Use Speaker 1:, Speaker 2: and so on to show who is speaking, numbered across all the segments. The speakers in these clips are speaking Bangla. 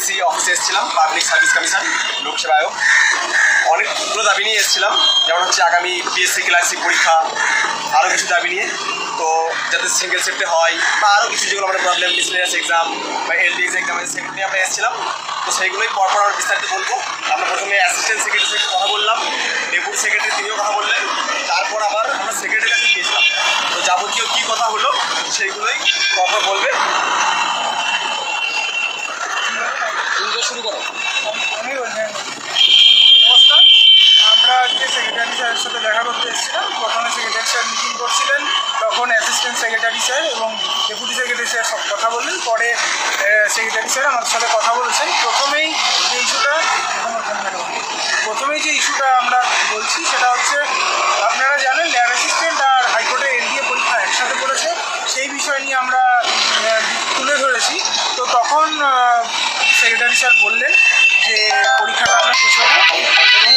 Speaker 1: পিএসসি অফিসে এসেছিলাম, পাবলিক সার্ভিস কমিশন লোকসেবা আয়োগ। অনেকগুলো দাবি নিয়ে এসেছিলাম, যেমন হচ্ছে আগামী পিএসসি ক্লার্কশিপ পরীক্ষা, আরও কিছু দাবি নিয়ে। তো যাতে সিঙ্গেল শিফটে হয় বা আরও কিছু যেগুলো আমাদের প্রবলেম, মিসলেনিয়াস এক্সাম বা এলডিএক্স এক্সাম আছে, সেগুলো নিয়ে আমরা এসেছিলাম। তো সেইগুলোই পরপর আমরা বিস্তারিত বলবো। আমরা প্রথমে অ্যাসিস্ট্যান্ট সেক্রেটারির সাথে কথা বললাম, ডেপুটি সেক্রেটারি তিনিও কথা বললেন, তারপর আবার আমরা সেক্রেটারির কাছে গিয়েছিলাম। তো যাবতীয় কী কথা হলো সেইগুলোই কথা বলবে। শুরু করো।
Speaker 2: আমি নমস্কার, আমরা আজকে সেক্রেটারি স্যারের সাথে দেখা করতে এসেছিলাম। প্রথমে সেক্রেটারি স্যার মিটিং করছিলেন, তখন অ্যাসিস্ট্যান্ট সেক্রেটারি স্যার এবং ডেপুটি সেক্রেটারি স্যার সব কথা বললেন। পরে সেক্রেটারি স্যার আমাদের সাথে কথা বলেছেন। প্রথমেই যে ইস্যুটা আমরা বলছি সেটা হচ্ছে, আপনারা জানেন ল্যাব অ্যাসিস্ট্যান্ট আর হাইকোর্টে এলডিএ পরীক্ষা একসাথে করেছে, সেই বিষয় নিয়ে আমরা তুলে ধরেছি। তো তখন সেক্রেটারি স্যার বললেন যে পরীক্ষাটা আমরা পিছাবো এবং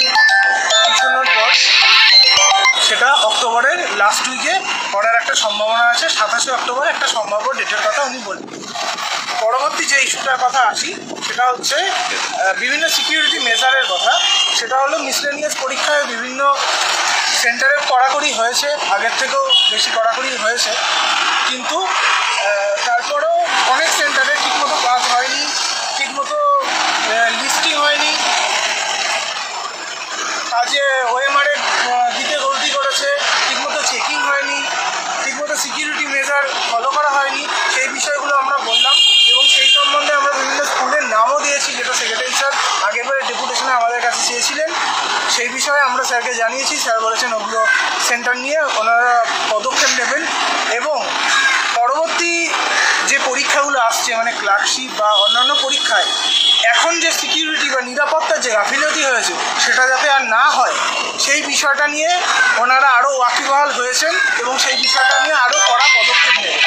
Speaker 2: পিছানোর পর সেটা অক্টোবরের লাস্ট উইকে করার একটা সম্ভাবনা আছে। 27শে অক্টোবর একটা সম্ভাব্য ডেটের কথা উনি বললেন। পরবর্তী যে ইস্যুটার কথা আসি, সেটা হচ্ছে বিভিন্ন সিকিউরিটি মেজারের কথা। সেটা হলো মিসলেনিয়াস পরীক্ষায় বিভিন্ন সেন্টারে কড়াকড়ি হয়েছে, আগের থেকেও বেশি কড়াকড়ি হয়েছে, কিন্তু তারপরেও অনেক সেন্টারে ঠিকমতো পাস হয়নি, ঠিকমতো লিস্টিং হয়নি, কাজে ওএমআরে দিতে গলতি করেছে, ঠিকমতো চেকিং হয়নি, ঠিকমতো সিকিউরিটি মেজার ফলো করা হয়নি। সেই বিষয়গুলো আমরা বললাম এবং সেই সম্বন্ধে আমরা বিভিন্ন স্কুলের নামও দিয়েছি, যেটা সেক্রেটারি স্যার আগেরবারে ডেপুটেশনে আমাদের কাছে চেয়েছিলেন। সেই বিষয়ে আমরা স্যারকে জানিয়েছি। স্যার বলেছেন ওগুলো সেন্টার নিয়ে ওনারা পদক্ষেপ নেবেন এবং পরবর্তী যে পরীক্ষাগুলো আসছে, মানে ক্লার্কশিপ বা অন্যান্য পরীক্ষায় এখন যে সিকিউরিটি বা নিরাপত্তার যে গাফিলতি হয়েছে সেটা যাতে আর না হয়, সেই বিষয়টা নিয়ে ওনারা আরও ওয়াকিবহাল হয়েছেন এবং সেই বিষয়টা নিয়ে আরও কড়া পদক্ষেপ নেবেন।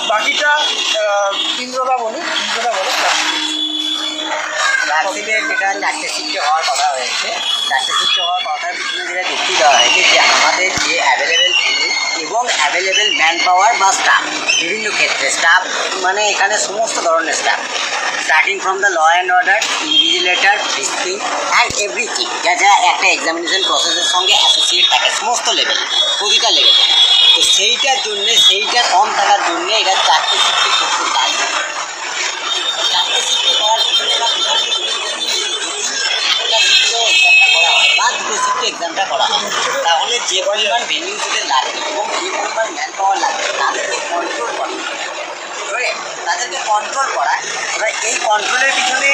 Speaker 2: বাকিটা ইন্দ্রদা বলে
Speaker 3: ক্লার্কশিপের যেটা 4টে শিফটে হওয়ার কথা হয়েছে, 4টে শিফটে হওয়ার কথার পিছনে যেটা যুক্তি দেওয়া হয়েছে যে আমাদের যে অ্যাভেলেবেল এবং অ্যাভেলেবেল ম্যান পাওয়ার বা স্টাফ, বিভিন্ন ক্ষেত্রে স্টাফ মানে এখানে সমস্ত ধরনের staff, starting from the law and order, invigilator, district and everything, যা যা একটা এক্সামিনেশন প্রসেসের সঙ্গে অ্যাসোসিয়েট থাকে সমস্ত লেভেল, প্রতিটা লেভেলে। তো সেইটার জন্যে, সেইটা কম থাকার জন্যে এটা 4টে শিফটে করতে চাই। 4টে শিফটে করার পিছনে বা 2টো শিফটে এক্সামটা করা হয়, তাহলে যে পরিমাণ ভেন্যু যদি লাগে এবং যে পরিমাণ ম্যান পাওয়ার লাগে তাদেরকে কন্ট্রোল করা, এবার এই কন্ট্রোলের পিছনে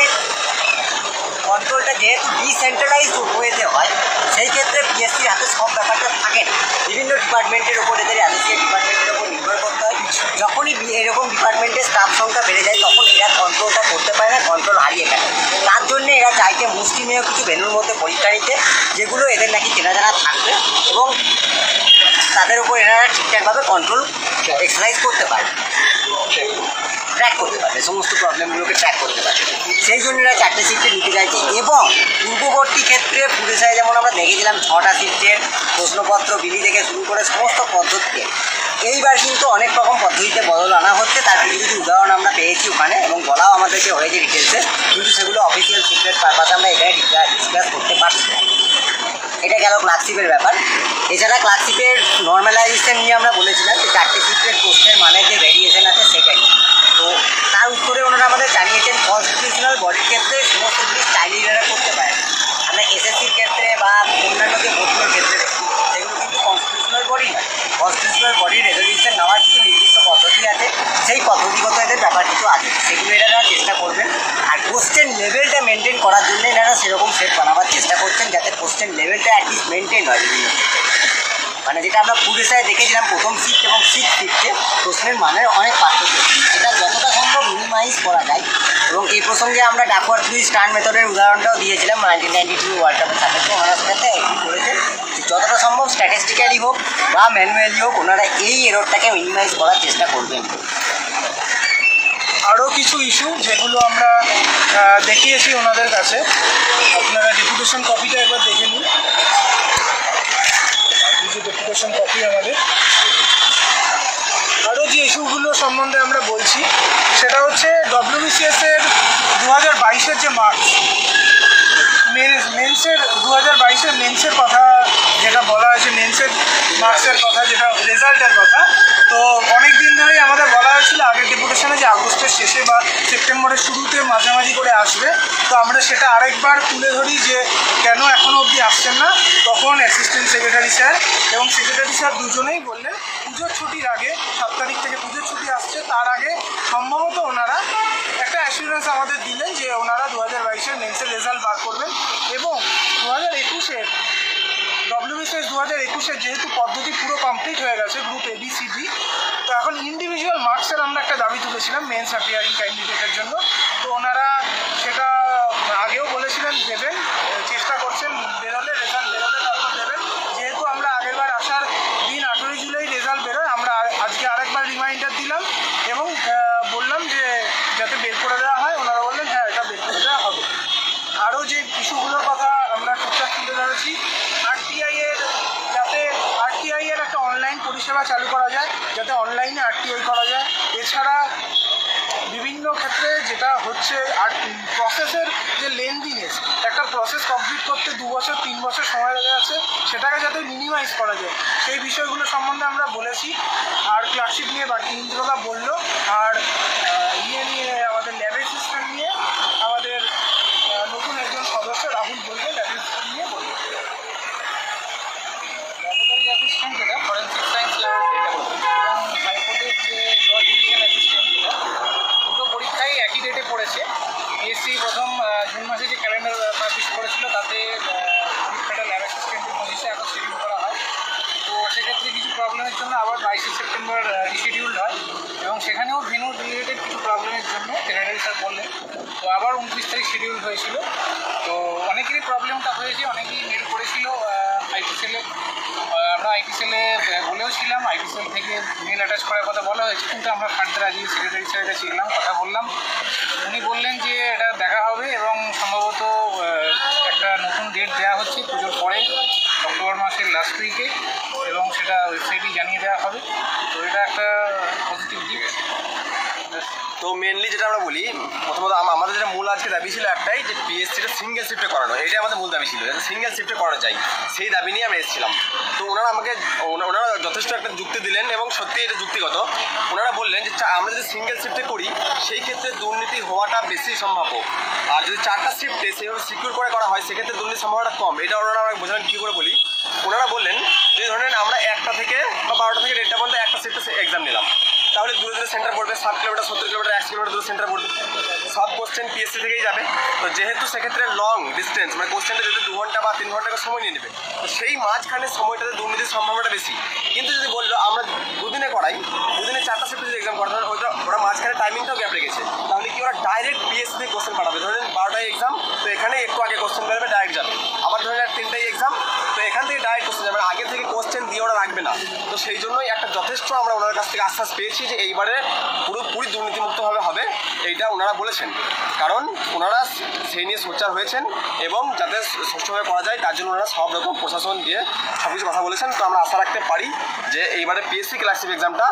Speaker 3: কন্ট্রোলটা যেহেতু ডিসেন্ট্রালাইজড ওয়েতে হয়, সেই ক্ষেত্রে পিএসসির হাতে সব ব্যাপারটা থাকে না। বিভিন্ন ডিপার্টমেন্টের ওপর, এদের অ্যাসোসিয়েট ডিপার্টমেন্টের ওপর নির্ভর করতে হয়। যখনই এরকম ডিপার্টমেন্টের স্টাফ সংখ্যা বেড়ে যায় তখন এরা কন্ট্রোলটা করতে পারে না, কন্ট্রোল হারিয়ে ফেলে। তার জন্য এরা চাইছে মুষ্টিমেয় কিছু ভেন্যুর মধ্যে পরীক্ষা নিতে, যেগুলো এদের নাকি চেনা জানা থাকবে এবং তাদের উপর এনারা ঠিকঠাকভাবে কন্ট্রোল এক্সারসাইজ করতে পারে, ট্র্যাক করতে পারবে, সমস্ত প্রবলেমগুলোকে ট্র্যাক করতে পারবে। সেই জন্য এরা 4টে শিফটে নিতে চাইছে। এবং পূর্ববর্তী ক্ষেত্রে পুলিশে যেমন আমরা দেখেছিলাম 6টা শিফটের প্রশ্নপত্র বিলি থেকে শুরু করে সমস্ত পদ্ধতিতে, এইবার কিন্তু অনেক রকম পদ্ধতিতে বদল আনা হচ্ছে। তার কিছু কিছু উদাহরণ আমরা পেয়েছি ওখানে এবং বলাও আমাদেরকে হয়েছে ডিটেলসে, কিন্তু সেগুলো অফিসিয়াল সিক্রেট পারপাসে আমরা এখানে ডিসকাস করতে পারছি না। এটা গেল ক্লার্কশিপের ব্যাপার। এছাড়া ক্লার্কশিপের নর্মালাইজেশন নিয়ে আমরা বলেছিলাম যে 4টে শিফটের কোশ্চেনের মানে যে ভেরিয়েশন আছে সেটাই। তো তার উত্তরে ওনারা আমাদের জানিয়েছেন কনস্টিটিউশনাল বডির ক্ষেত্রে সমস্ত জিনিস চাইলে এরা করতে পারে। আমরা এসএসসির ক্ষেত্রে বা অন্যান্য যে ভোটগুলোর ক্ষেত্রে দেখি সেগুলো কিন্তু কনস্টিটিউশনাল বডি নয়। কনস্টিটিউশনাল বডির রেজলিউশন নেওয়ার কিছু নির্দিষ্ট পদ্ধতি আছে, সেই পদ্ধতিগত এদের ব্যাপার কিছু আছে, সেগুলো এনারা চেষ্টা করবেন। আর কোশ্চেন লেভেলটা মেনটেন করার জন্য এনারা সেরকম সেট বানাবার চেষ্টা করছেন যাতে কোশ্চেন লেভেলটা অ্যাটলিস্ট মেনটেন হয় বিভিন্ন ক্ষেত্রে। মানে যেটা আমরা পুলিশে দেখেছিলাম প্রথম শিফট এবং 6th শিফটে প্রশ্নের মানের অনেক পার্থক্য, এটা যতটা সম্ভব মিনিমাইজ করা যায়। এবং এই প্রসঙ্গে আমরা ডাকওয়ার্ড পুলিশ স্টার মেথডের উদাহরণটাও দিয়েছিলাম 1992 ওয়ার্ল্ড কাপের সাপেক্ষে। ওনারা সেটাতে এগ্রি করেছেন যতটা সম্ভব স্ট্যাটিস্টিক্যালি হোক বা ম্যানুয়ালি হোক ওনারা এই এররটাকে মিনিমাইজ করার চেষ্টা করবেন।
Speaker 2: আরও কিছু ইস্যু যেগুলো আমরা দেখিয়েছি ওনাদের কাছে, আপনারা ডেপুটেশন কপিটা একবার দেখে নিন। যে ডেপুটেশন কপি আমাদের, আরও যে ইস্যুগুলো সম্বন্ধে আমরা বলছি সেটা হচ্ছে WBCS এর 2022-এর যে মার্কস, মেন্সের 2022-এর মেন্সের কথা যেটা বলা হয়েছে, মেন্সের মার্কসের কথা, যেটা রেজাল্টের কথা, তো অনেক দিন ধরেই আমাদের বলা হয়েছিল আগের ডেপুটেশনে যে আগস্টের শেষে বা সেপ্টেম্বরের শুরুতে মাঝামাঝি করে আসবে। তো আমরা সেটা আরেকবার তুলে ধরি যে কেন এখনও অবধি আসছেন না। তখন অ্যাসিস্ট্যান্ট সেক্রেটারি স্যার এবং সেক্রেটারি স্যার দুজনেই বললেন পুজোর ছুটির আগে, 7 তারিখ থেকে পুজোর ছুটি আসছে, তার আগে সম্ভবত ওনারা একটা অ্যাসিউরেন্স আমাদের দিলেন যে ওনারা 2022-এর মেন্সের রেজাল্ট বার করবেন। এবং 2021-এর WBCS 2021-এর যেহেতু পদ্ধতি পুরো কমপ্লিট হয়ে গেছে, গ্রুপ ABCD, তো এখন ইন্ডিভিজুয়াল মার্কসের আমরা একটা দাবি তুলেছিলাম মেন্স অ্যাপিয়ারিং ক্যান্ডিডেটের জন্য। তো ওনারা সেটা আগেও বলেছিলেন দেবেন, চেষ্টা করছেন, রেজাল্ট বেরোলে তারপর দেবেন। যেহেতু আমরা আগেরবার আসার দিন 18 জুলাই রেজাল্ট বেরোয়, আমরা আজকে আরেকবার রিমাইন্ডার দিলাম এবং বললাম যে যাতে বের করে দেওয়া হয়। ওনারা বললেন হ্যাঁ, এটা বের করে দেওয়া হবে। আরও যে ইস্যুগুলোর কথা আমরা টুকটাক তুলে ধরেছি, RTI এর একটা অনলাইন পরিষেবা চালু করা যায়, যাতে অনলাইনে RTI করা যায়। এছাড়া বিভিন্ন ক্ষেত্রে যেটা হচ্ছে প্রসেসের যে লেন্দিনেস, একটা প্রসেস কমপ্লিট করতে 2 বছর 3 বছর সময় লেগে যাচ্ছে, সেটাকে যাতে মিনিমাইজ করা যায় সেই বিষয়গুলো সম্বন্ধে আমরা বলেছি। আর ক্লার্কশিপ নিয়ে বাকি ইন্দ্রদা বললো, আর নিয়ে আমাদের ল্যাব অ্যাসিস্ট্যান্ট নিয়ে আমাদের নতুন একজন সদস্য রাহুল বলবে, ল্যাব অ্যাসিস্ট্যান্ট নিয়ে বলবে। ল্যাবরেটরি অ্যাসিস্ট্যান্ট যেটা ফরেন্সিক সায়েন্স ল্যাবরেটরি এবং হাইকোর্টের যে ল ডিভিশন অ্যাসিস্ট্যান্ট, যেটা দুটো পরীক্ষাই একই ডেটে পড়েছে। PSC প্রথম জুন মাসে যে ক্যালেন্ডার পাবলিশ করেছিল তাতে পরীক্ষাটা ল্যাব অ্যাসিস্ট্যান্টের 25 আগস্ট শিডিউল করা হয়। তো সেক্ষেত্রে কিছু প্রবলেমের জন্য আবার 22 সেপ্টেম্বর রিশিডিউল্ড হয় এবং সেখানেও ভেন্যু রিলেটেড কিছু প্রবলেমের জন্য সেক্রেটারি স্যার বললেন, তো আবার 29 তারিখ শিডিউল হয়েছিল। তো অনেকেরই প্রবলেমটা হয়েছে, অনেকেই মেল করেছিল আইটি সেলে, আমরা আইটি সেলে বলেও ছিলাম, আইটি সেল থেকে মেল অ্যাটাচ করার কথা বলা হয়েছে, কিন্তু আমরা ফার্দার আজকে সেক্রেটারি স্যারের কাছে গেলাম, কথা বললাম। উনি বললেন যে এটা দেখা হবে এবং সম্ভবত একটা নতুন ডেট দেওয়া হচ্ছে পুজোর পরে, অক্টোবর মাসের লাস্ট উইকে, এবং সেটা ওয়েবসাইটেই জানিয়ে দেওয়া হবে। তো এটা একটা পজিটিভ দিক।
Speaker 1: তো মেনলি যেটা আমরা বলি, প্রথমত আমাদের যেটা মূল আজকে দাবি ছিল একটাই, যে PSCটা সিঙ্গেল শিফটে করানো, এটাই আমাদের মূল দাবি ছিল, যাতে সিঙ্গেল শিফটে করা যায়, সেই দাবি নিয়ে আমরা এসেছিলাম। তো ওনারা যথেষ্ট একটা যুক্তি দিলেন এবং সত্যি এটা যুক্তিগত। ওনারা বললেন যে আমরা যদি সিঙ্গেল শিফটে করি সেই ক্ষেত্রে দুর্নীতি হওয়াটা বেশি সম্ভাব্য, আর যদি 4টা শিফটে সেভাবে সিকিউর করে করা হয় সেক্ষেত্রে দুর্নীতির সম্ভাবনাটা কম। এটা ওনারা আমাকে বোঝালেন কী করে বলি। ওনারা বললেন যে ধরেন আমরা 1টা থেকে বা 12টা থেকে 1টা পর্যন্ত একটা শিফটে এক্সাম নিলাম, তাহলে দূরে দূরে সেন্টার পড়বে, 7 কিলোমিটার 70 কিলোমিটার 1 কিলোমিটার দূরে সেন্টার পড়বে, সব কোশ্চেন PSC থেকেই যাবে। তো যেহেতু সেক্ষেত্রে লং ডিস্টেন্স, মানে কোশ্চেনটা যেহেতু 2 ঘন্টা বা 3 ঘন্টা সময় নিয়ে নেবে, তো সেই মাঝখানে সময়টাতে দুর্নীতির সম্ভাবনাটা বেশি। কিন্তু যদি বললো আমরা দুদিনে করাই, দুদিনে 4টা শিফটে যদি এক্সাম করা, তাহলে ওরা মাঝখানে টাইমিংটাও গ্যাপ রেখেছে, তাহলে কি ওরা ডাইরেক্ট PSC থেকে কোশ্চেন পাঠাবে। ধরেন 12টায় এক্সাম, তো এখানে একটু আগে কোশ্চেন বেরোবে, ডাইরেক্ট যাবে। আবার ধরেন 3টায় এক্সাম, তো এখান থেকে ডাইরেক্ট কোশ্চেন যাবে, আগে থেকে কোশ্চেন দিয়ে ওরা রাখবে না। তো সেই জন্যই একটা যথেষ্ট আমরা ওনার কাছ থেকে আশ্বাস পেয়েছি যে এইবারে পুরোপুরি দুর্নীতিমুক্তভাবে হবে, এইটা ওনারা বলেছেন। কারণ ওনারা সেই নিয়ে সোচ্চার হয়েছেন এবং যাতে সুষ্ঠুভাবে করা যায় তার জন্য ওনারা সব রকম প্রশাসন দিয়ে সব কিছু কথা বলেছেন। তো আমরা আশা রাখতে পারি যে এইবারে PSC ক্লার্কশিপ এক্সামটা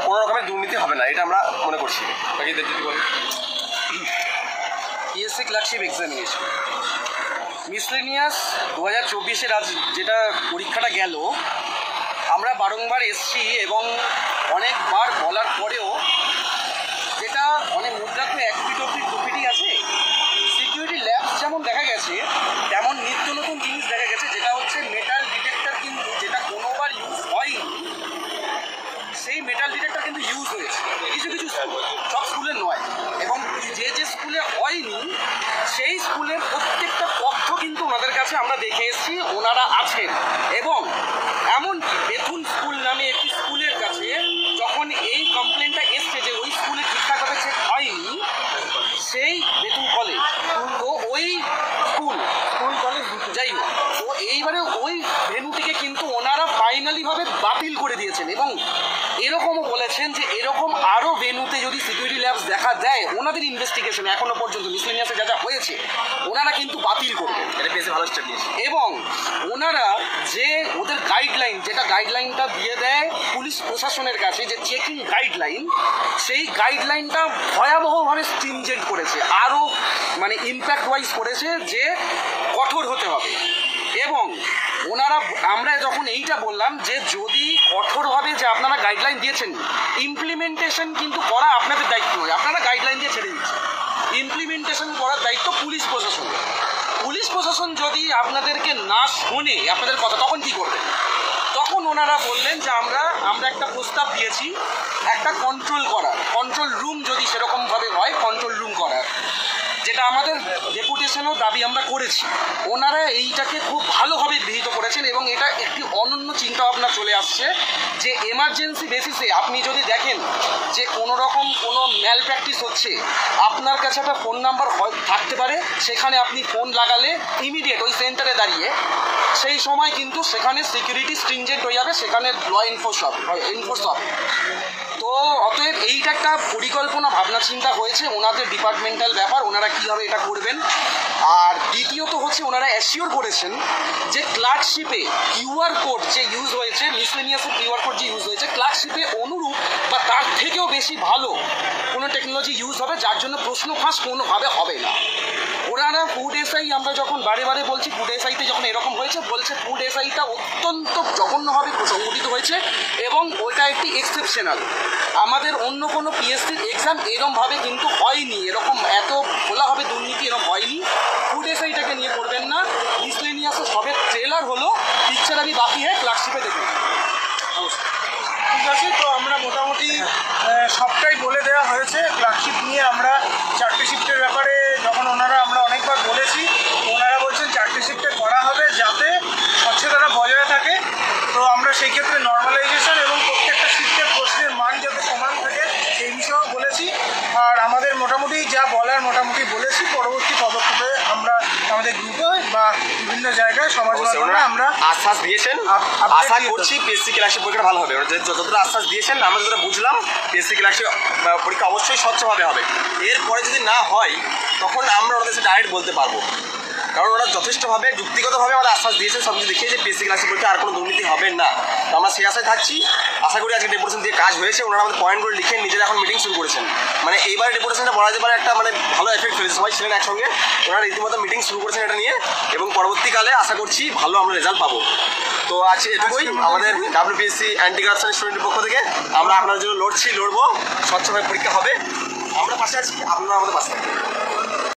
Speaker 1: কোনো রকমের দুর্নীতি হবে না, এটা আমরা মনে করছি। বাকি যদি বলি
Speaker 4: PSC ক্লার্কশিপ এক্সামিনেশন মিসলেনিয়াস 2024-এর আজ যেটা পরীক্ষাটা গেল, আমরা বারংবার এসছি এবং অনেকবার বলার পরেও যেটা অনেক মুদ্রা তো 1 ফিট অব্দি 2 ফিটই আছে। সিকিউরিটি ল্যাবস যেমন দেখা গেছে তেমন নিত্য নতুন জিনিস দেখা গেছে, যেটা হচ্ছে মেটাল ডিটেক্টর, কিন্তু যেটা কোনোবার ইউজ হয়নি সেই মেটাল ডিটেক্টর কিন্তু ইউজ হয়েছে কিছু কিছু স্কুল, সব স্কুলে নয়। এবং যে স্কুলে হয়নি সেই স্কুলের প্রত্যেকটা তথ্য কিন্তু ওনাদের কাছে আমরা দেখে এসেছি, ওনারা আছেন। এবং এমনকি বেথুন স্কুল নামে একটি স্কুলের কাছে যখন এই কমপ্লেনটা এসছে যে ওই স্কুলে ঠিকঠাকভাবে চেক হয়নি, সেই বেথুন কলেজ, তো ওই স্কুল কলেজ যাই হোক, তো এইবারে ওই ভেন্যুটিকে কিন্তু ওনারা ফাইনালিভাবে বাতিল করে দিয়েছেন। এবং এরকমও বলেছেন যে এরকম আরও ভেন্যুতে যদি সিকিউরিটি ল্যাবস দেখা দেয় ওনাদের ইনভেস্টিগেশন এখনো পর্যন্ত মিসলেনিয়াসে যা যা হয়েছে ওনারা কিন্তু বাতিল করবেন।
Speaker 1: এটা বেশি ভালো স্টেপ নিয়েছে।
Speaker 4: এবং ওনারা যে ওদের গাইডলাইন, যেটা গাইডলাইনটা দিয়ে দেয় পুলিশ প্রশাসনের কাছে, যে চেকিং গাইডলাইন, সেই গাইডলাইনটা ভয়াবহভাবে স্ট্রিনজেন্ট করেছে, আরও মানে ইম্প্যাক্ট ওয়াইজ করেছে যে কঠোর হতে হবে। এবং ওনারা, আমরা যখন এইটা বললাম যে যদি কঠোরভাবে যে আপনারা গাইডলাইন দিয়েছেন, ইমপ্লিমেন্টেশন কিন্তু করা আপনাদের দায়িত্ব নয়, আপনারা গাইডলাইন দিয়ে ছেড়ে দিচ্ছেন, ইমপ্লিমেন্টেশন করার দায়িত্ব পুলিশ প্রশাসনের। পুলিশ প্রশাসন যদি আপনাদেরকে না শোনে আপনাদের কথা, তখন কি করবেন? তখন ওনারা বললেন যে আমরা একটা প্রস্তাব দিয়েছি একটা কন্ট্রোল রুম যদি সেরকমভাবে হয়, কন্ট্রোল রুম করার, যেটা আমাদের ডেপুটেশনও দাবি আমরা করেছি। ওনারা এইটাকে খুব ভালোভাবে গৃহীত করেছেন এবং এটা একটি অনন্য চিন্তাভাবনা চলে আসছে যে এমার্জেন্সি বেসিসে আপনি যদি দেখেন যে কোনো রকম কোনো ম্যাল প্র্যাকটিস হচ্ছে, আপনার কাছে একটা ফোন নাম্বার থাকতে পারে, সেখানে আপনি ফোন লাগালে ইমিডিয়েট ওই সেন্টারে দাঁড়িয়ে সেই সময় কিন্তু সেখানে সিকিউরিটি স্ট্রিনজেন্ট হয়ে যাবে, সেখানে ল এনফোর্স হবে। তো অতএব এইটা একটা পরিকল্পনা ভাবনা চিন্তা হয়েছে, ওনাদের ডিপার্টমেন্টাল ব্যাপার, ওনারা কীভাবে এটা করবেন। আর দ্বিতীয়ত হচ্ছে ওনারা অ্যাসিওর করেছেন যে ক্লার্কশিপে কিউআর কোড যে ইউজ হয়েছে, মিসলেনিয়াসের কিউআর কোড যে ইউজ হয়েছে, ক্লার্কশিপে অনুরূপ বা তার থেকেও বেশি ভালো কোনো টেকনোলজি ইউজ হবে, যার জন্য প্রশ্ন ফাঁস কোনোভাবে হবে না। ওনারা ফুড এসআই, আমরা যখন বারে বারে বলছি ফুড এসআইতে যখন এরকম হয়েছে, বলছে ফুড এসআইটা অত্যন্ত জঘন্যভাবে সংগঠিত হয়েছে এবং ওইটা একটি এক্সেপশনাল। আমাদের অন্য কোনো পিএসসির এক্সাম এরকমভাবে কিন্তু হয়নি, এরকম এত খোলাভাবে দুর্নীতি এরকম হয়নি। ফুড এসআইটাকে নিয়ে করবেন না, মিসলেনিয়াসে সবে ট্রেলার হলো, পিকচার আমি বাকি হ্যাঁ ক্লার্কশিপে দেখুন।
Speaker 2: ঠিক আছে, তো আমরা মোটামুটি সবটাই বলে দেওয়া হয়েছে। ক্লার্কশিপ নিয়ে আমরা 4টে শিফটের ব্যাপারে যখন আমরা অনেকবার বলেছি, ওনারা বলছেন 4টে শিফটে করা হবে যাতে স্বচ্ছতাটা বজায় থাকে। তো আমরা সেই ক্ষেত্রে নর্মালাইজেশন এবং প্রত্যেকটা শিফটের প্রশ্নের মান যাতে সমান থাকে সেই বিষয়েও বলেছি। আর আমাদের মোটামুটি যা বলার মোটামুটি বলেছি, পরবর্তী পদক্ষেপে আমরা আমাদের গ্রুপে বা বিভিন্ন জায়গায় সমাজ মাধ্যমে আমরা
Speaker 1: আশ্বাস দিয়েছেন, আশা করছি পিএসসি ক্লাসে পরীক্ষাটা ভালো হবে। যতটা আশ্বাস দিয়েছেন আমরা যতটা বুঝলাম, পিএসসি ক্লাসে পরীক্ষা অবশ্যই স্বচ্ছভাবে হবে। এরপরে যদি না হয় তখন আমরা ওদের সাথে ডাইরেক্ট বলতে পারবো, কারণ ওরা যথেষ্টভাবে যুক্তিগতভাবে আমাদের আশ্বাস দিয়েছেন, সব কিছু দেখিয়ে যে পিএসসি ক্লাসে পরীক্ষা আর কোনো দুর্নীতি হবে না। তো আমরা সেই আশায় থাকছি। আশা করি আজকে ডেপুটেশন দিয়ে কাজ হয়েছে, ওনারা আমাদের পয়েন্টগুলো লিখে নিজেরা এখন মিটিং শুরু করেছেন। মানে এইবারে ডেপুটেশনটা বলা যেতে পারে একটা মানে ভালো এফেক্ট ফেলেছে, সবাই ছিলেন একসঙ্গে, ওনারা রীতিমতো মিটিং শুরু করেছেন এটা নিয়ে, এবং পরবর্তীকালে আশা করছি ভালো আমরা রেজাল্ট পাবো। তো আজ এটুকুই আমাদের ডাব্লিউপিএসসি অ্যান্টি কারাপশন স্টুডেন্টের পক্ষ থেকে। আমরা আপনার জন্য লড়বো, স্বচ্ছভাবে পরীক্ষা হবে, আমরা পাশে আছি, আপনারা আমাদের পাশে থাকবেন।